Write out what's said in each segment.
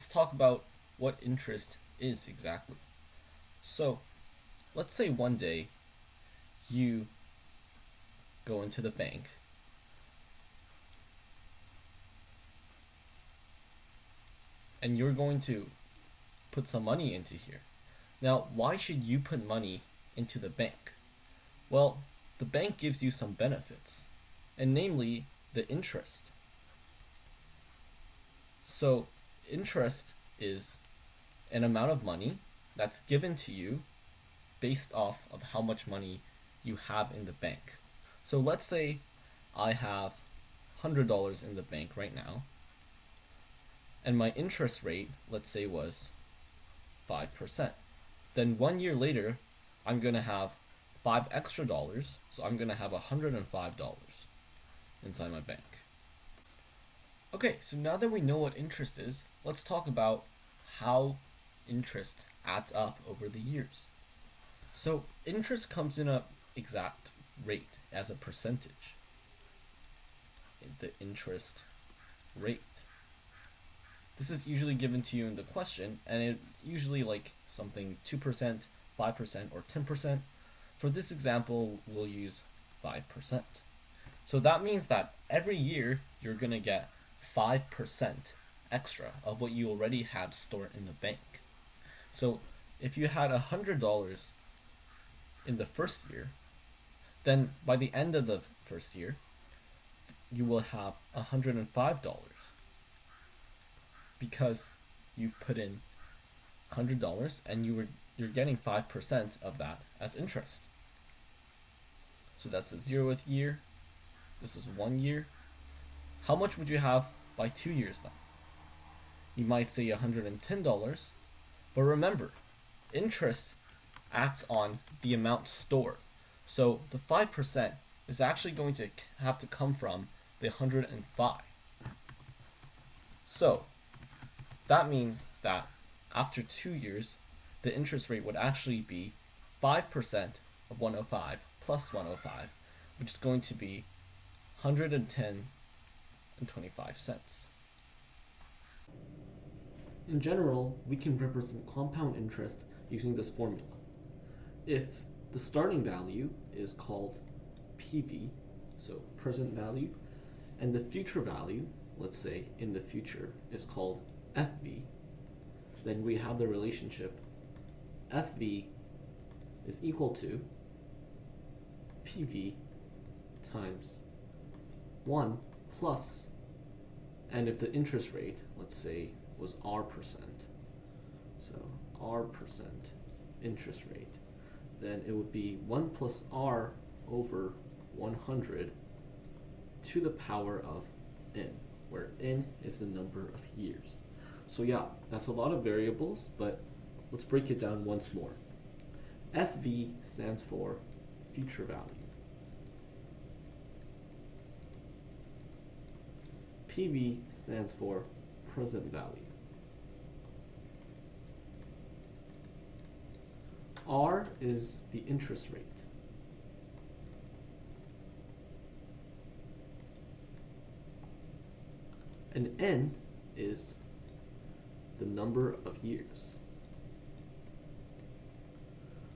let's talk about what interest is exactly. So, let's say one day you go into the bank and you're going to put some money into here. Now, why should you put money into the bank? Well, the bank gives you some benefits, and namely the interest. So, interest is an amount of money that's given to you based off of how much money you have in the bank. So, let's say I have $100 in the bank right now, and my interest rate, let's say, was 5%. Then 1 year later, I'm going to have $5 extra, so I'm going to have $105 inside my bank. Okay, so now that we know what interest is, let's talk about how interest adds up over the years. So interest comes in an exact rate as a percentage. The interest rate. This is usually given to you in the question, and it usually like something 2%, 5%, or 10%. For this example, we'll use 5%. So that means that every year you're going to get 5% extra of what you already had stored in the bank. So if you had $100 in the first year, then by the end of the first year, you will have $105 because you've put in $100 and you're getting 5% of that as interest. So that's the 0th year. This is 1 year. How much would you have by 2 years then? You might say $110, but remember, interest acts on the amount stored. So the 5% is actually going to have to come from the 105. So that means that after 2 years, the interest rate would actually be 5% of 105 plus 105, which is going to be 110.25. In general, we can represent compound interest using this formula. If the starting value is called PV, so present value, and the future value, let's say in the future, is called FV, then we have the relationship FV is equal to PV times 1 plus, and if the interest rate, let's say, was R%, so R% interest rate, then it would be 1 plus R over 100 to the power of n, where n is the number of years. So yeah, that's a lot of variables, but let's break it down once more. FV stands for future value. PV stands for present value. R is the interest rate. And N is the number of years.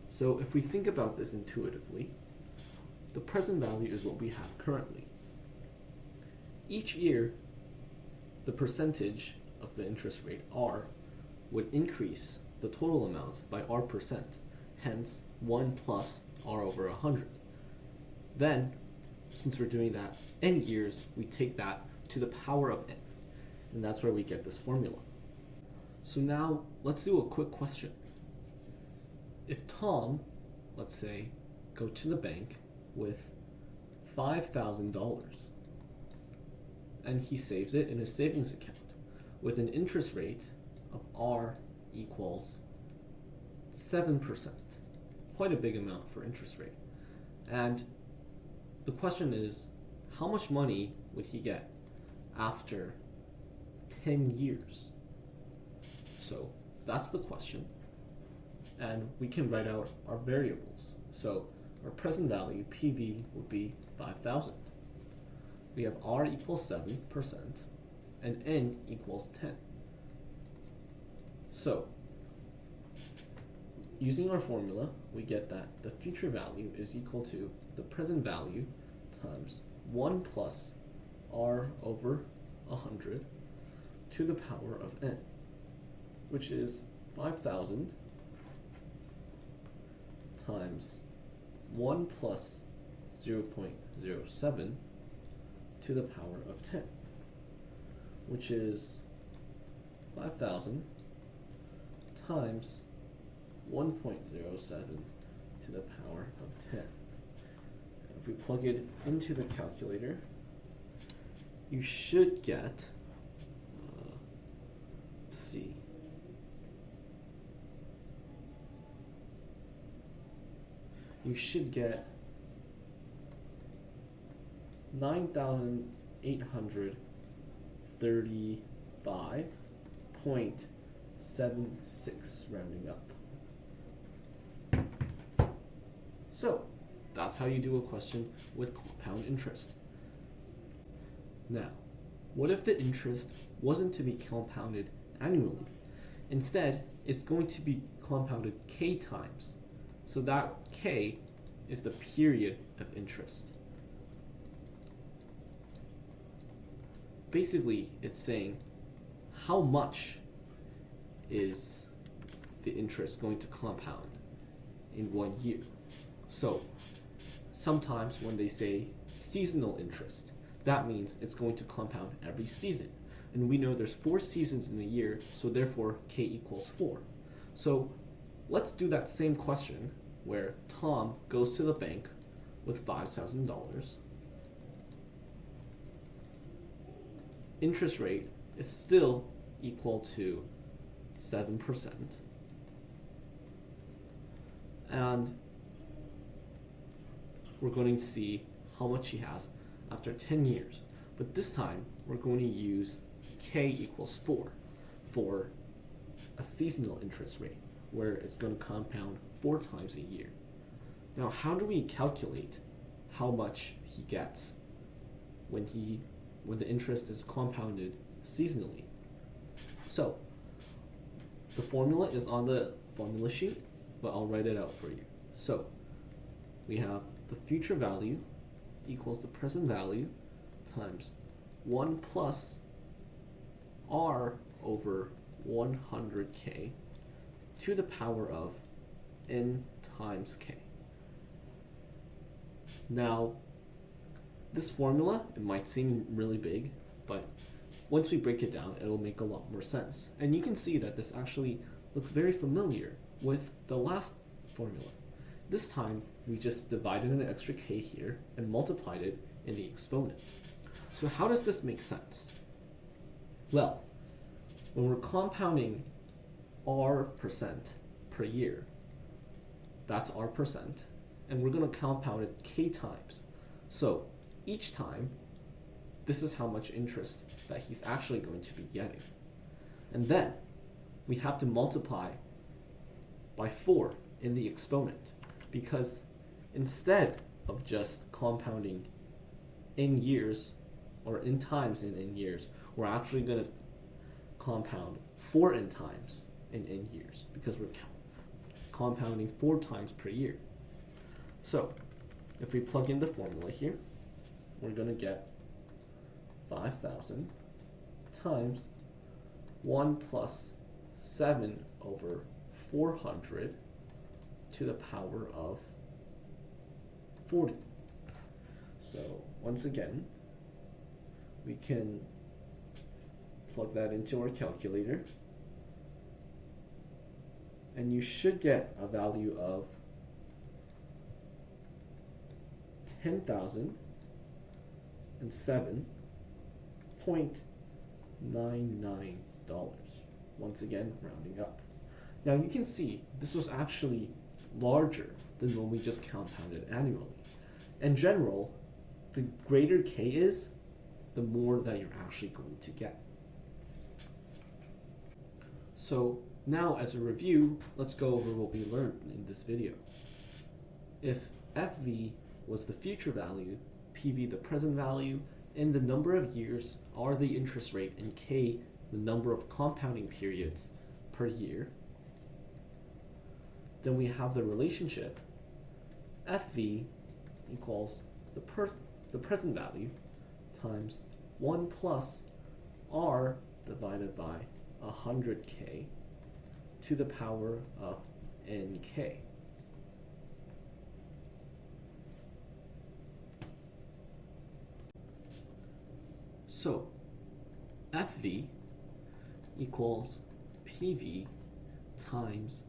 So if we think about this intuitively, the present value is what we have currently. Each year, the percentage of the interest rate R would increase the total amount by R%, hence 1 plus R over 100. Then, since we're doing that n years, we take that to the power of n, and that's where we get this formula. So now, let's do a quick question. If Tom, let's say, go to the bank with $5,000 and he saves it in his savings account with an interest rate of R equals 7%, quite a big amount for interest rate. And the question is, how much money would he get after 10 years? So that's the question. And we can write out our variables. So our present value, PV, would be 5,000. We have R equals 7% and N equals 10. So, using our formula, we get that the future value is equal to the present value times 1 plus r over 100 to the power of n, which is 5,000 times 1 plus 0.07 to the power of 10, which is 5,000 times 1.07 to the power of 10. If we plug it into the calculator, you should get, let's see, you should get 9,835.76 rounding up. So that's how you do a question with compound interest. Now, what if the interest wasn't to be compounded annually? Instead, it's going to be compounded k times. So that k is the period of interest. Basically, it's saying how much is the interest going to compound in 1 year. So sometimes when they say seasonal interest, that means it's going to compound every season. And we know there's 4 seasons in a year, so therefore k equals 4. So let's do that same question where Tom goes to the bank with $5,000. Interest rate is still equal to 7%. And we're going to see how much he has after 10 years. But this time, we're going to use k equals 4 for a seasonal interest rate, where it's going to compound 4 times a year. Now, how do we calculate how much he gets when the interest is compounded seasonally? So, the formula is on the formula sheet, but I'll write it out for you. So, we have the future value equals the present value times 1 plus r over 100k to the power of n times k. Now, this formula, it might seem really big, but once we break it down, it'll make a lot more sense. And you can see that this actually looks very familiar with the last formula. This time, we just divided an extra k here and multiplied it in the exponent. So how does this make sense? Well, when we're compounding r% per year, that's r%, and we're going to compound it k times. So each time, this is how much interest that he's actually going to be getting. And then we have to multiply by 4 in the exponent, because instead of just compounding in years, or in times in n years, we're actually going to compound 4 n times in n years, because we're compounding 4 times per year. So if we plug in the formula here, we're going to get 5,000 times 1 plus 7 over 400 to the power of 40. So once again, we can plug that into our calculator, and you should get a value of $10,007.99. Once again, rounding up. Now you can see this was actually larger than when we just compounded annually. In general, the greater k is, the more that you're actually going to get. So now, as a review, let's go over what we learned in this video. If FV was the future value, PV the present value, and the number of years, R the interest rate, and K the number of compounding periods per per year, then we have the relationship FV equals the present value times 1 plus R divided by 100K to the power of NK. So FV equals PV times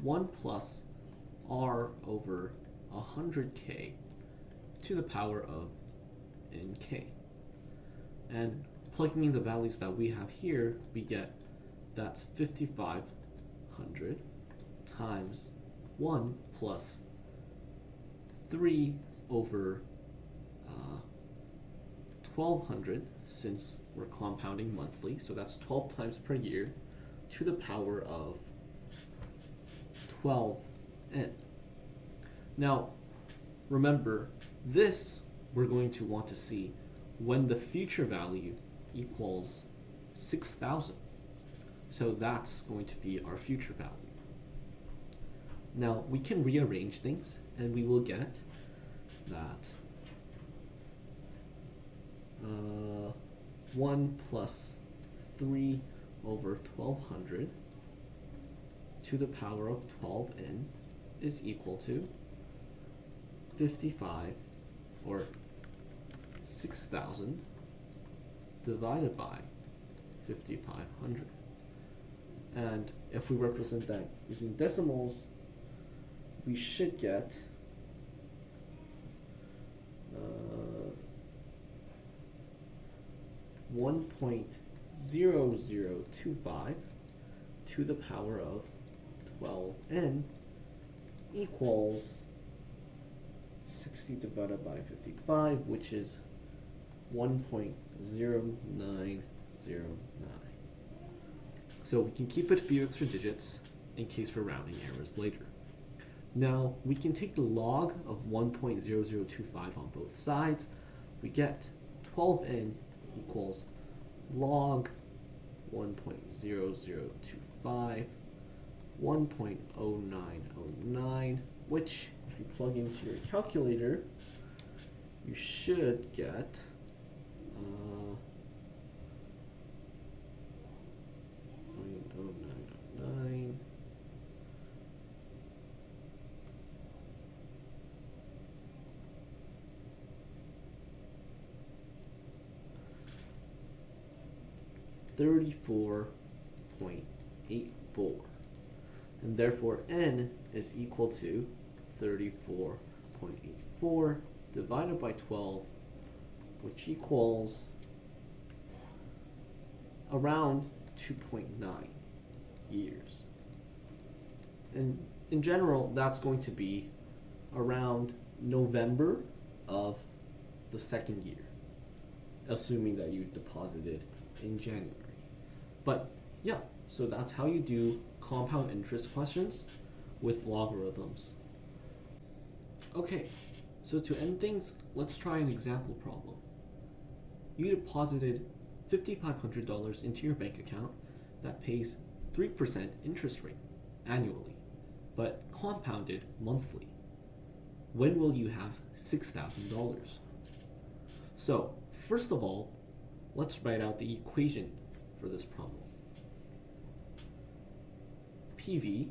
1 plus R over 100K to the power of NK. And plugging in the values that we have here, we get that's 5,500 times 1 plus 3 over 1,200, since we're compounding monthly, so that's 12 times per year to the power of 12n. Now, remember, this we're going to want to see when the future value equals 6,000. So that's going to be our future value. Now, we can rearrange things, and we will get that 1 plus 3 over 1,200 to the power of 12n is equal to 55, or 6,000 divided by 5,500. And if we represent that using decimals, we should get 1.0025 to the power of 12n equals 60 divided by 55, which is 1.0909. So we can keep a few extra digits in case for rounding errors later. Now we can take the log of 1.0025 on both sides. We get 12n equals log 1.0025 1.0909, which if you plug into your calculator, you should get 0.0909 34.84, and therefore n is equal to 34.84 divided by 12, which equals around 2.9 years. And in general, that's going to be around November of the second year, assuming that you deposited in January. But yeah, so that's how you do compound interest questions with logarithms. Okay, so to end things, let's try an example problem. You deposited $5,500 into your bank account that pays 3% interest rate annually, but compounded monthly. When will you have $6,000? So, first of all, let's write out the equation for this problem. PV